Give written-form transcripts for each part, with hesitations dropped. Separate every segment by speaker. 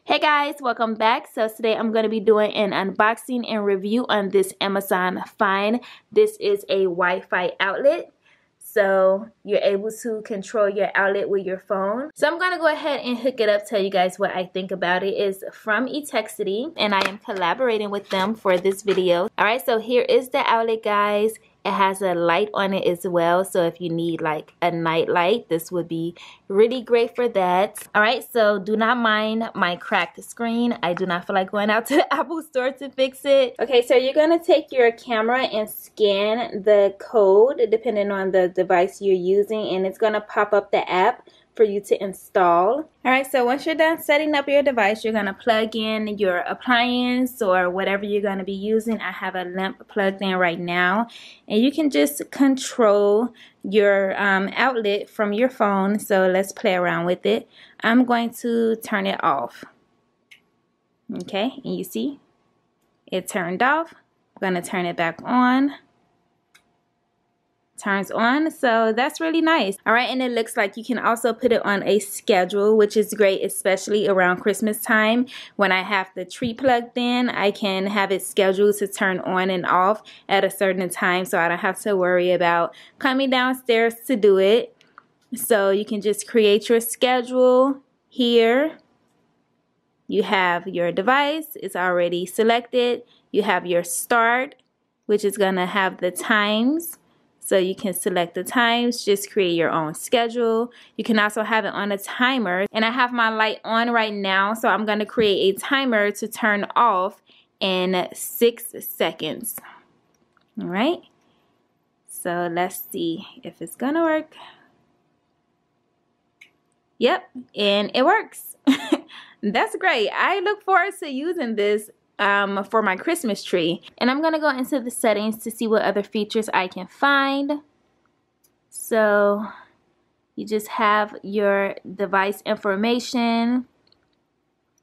Speaker 1: Hey guys, welcome back. So today I'm going to be doing an unboxing and review on this Amazon find. This is a Wi-Fi outlet. So you're able to control your outlet with your phone. So I'm going to go ahead and hook it up, tell you guys what I think about it. It's from eTexity and I am collaborating with them for this video. Alright, so here is the outlet, guys. It has a light on it as well, so if you need like a night light, this would be really great for that. Alright, so do not mind my cracked screen. I do not feel like going out to the Apple store to fix it. Okay, so you're going to take your camera and scan the code depending on the device you're using, and it's going to pop up the app for you to install. Alright, so once you're done setting up your device, you're going to plug in your appliance or whatever you're going to be using. I have a lamp plugged in right now, and you can just control your outlet from your phone. So let's play around with it. I'm going to turn it off. Okay, and you see it turned off. I'm going to turn it back on. Turns on, so that's really nice. All right, and it looks like you can also put it on a schedule, which is great, especially around Christmas time. When I have the tree plugged in, I can have it scheduled to turn on and off at a certain time, so I don't have to worry about coming downstairs to do it. So you can just create your schedule here. You have your device, it's already selected. You have your start, which is gonna have the times. So you can select the times, just create your own schedule. You can also have it on a timer. And I have my light on right now, so I'm going to create a timer to turn off in 6 seconds. All right. So let's see if it's going to work. Yep, and it works. That's great. I look forward to using this for my Christmas tree. And I'm gonna go into the settings to see what other features I can find. So you just have your device information,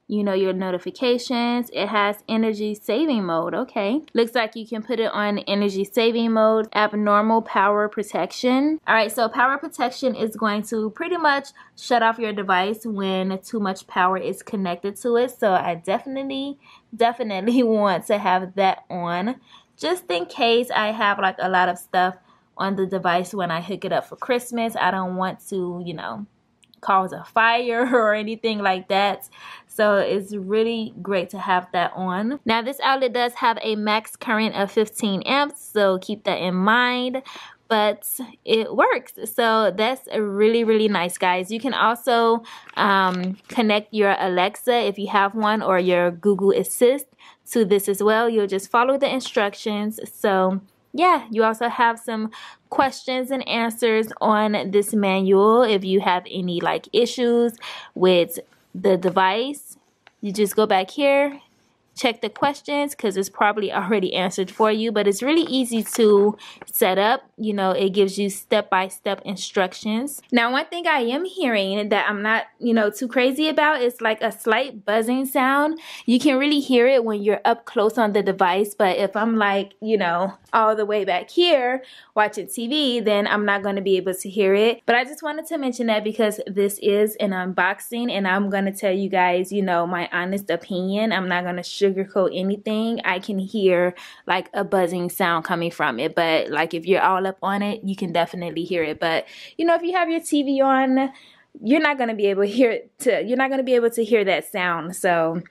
Speaker 1: you know, your notifications. It has energy saving mode. Okay, looks like you can put it on energy saving mode. Abnormal power protection. All right, so power protection is going to pretty much shut off your device when too much power is connected to it. So I definitely want to have that on, just in case I have like a lot of stuff on the device when I hook it up for Christmas. I don't want to, you know, cause a fire or anything like that. So it's really great to have that on. Now this outlet does have a max current of 15 amps, so keep that in mind. But it works, so that's really nice, guys. You can also connect your Alexa if you have one, or your Google Assist to this as well. You'll just follow the instructions. So yeah, you also have some questions and answers on this manual. If you have any like issues with the device, you just go back here, check the questions, because it's probably already answered for you. But it's really easy to set up. You know, it gives you step-by-step instructions. Now, one thing I am hearing that I'm not, you know, too crazy about is like a slight buzzing sound. You can really hear it when you're up close on the device, but if I'm like, you know, all the way back here watching TV, then I'm not going to be able to hear it. But I just wanted to mention that because this is an unboxing, and I'm going to tell you guys, you know, my honest opinion. I'm not going to sugarcoat anything. I can hear like a buzzing sound coming from it, but like if you're all up on it, you can definitely hear it. But you know, if you have your TV on, you're not going to be able to hear it. You're not going to be able to hear that sound. So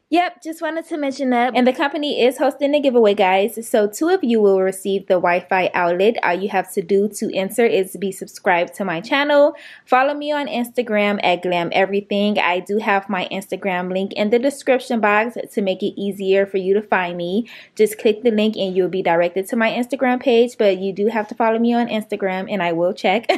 Speaker 1: yep, just wanted to mention that. And the company is hosting a giveaway, guys. So 2 of you will receive the Wi-Fi outlet. All you have to do to enter is be subscribed to my channel. Follow me on Instagram at Glam Everything. I do have my Instagram link in the description box to make it easier for you to find me. Just click the link and you'll be directed to my Instagram page. But you do have to follow me on Instagram, and I will check.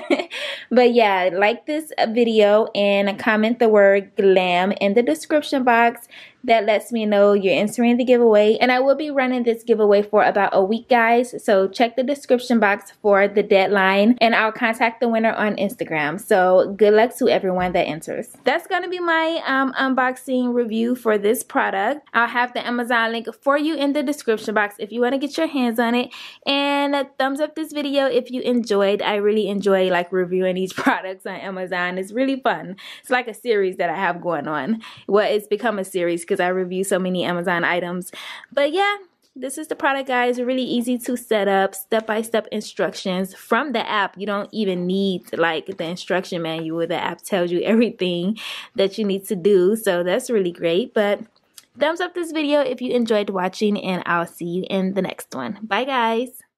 Speaker 1: But yeah, like this video and comment the word Glam in the description box. That that lets me know you're entering the giveaway. And I will be running this giveaway for about a week, guys. So check the description box for the deadline, and I'll contact the winner on Instagram. So good luck to everyone that enters. That's gonna be my unboxing review for this product. I'll have the Amazon link for you in the description box if you want to get your hands on it. And thumbs up this video if you enjoyed. I really enjoy like reviewing these products on Amazon. It's really fun. It's like a series that I have going on. Well, it's become a series because I review so many Amazon items. But yeah, this is the product, guys. Really easy to set up, step-by-step instructions from the app. You don't even need like the instruction manual. The app tells you everything that you need to do, so that's really great. But thumbs up this video if you enjoyed watching, and I'll see you in the next one. Bye, guys.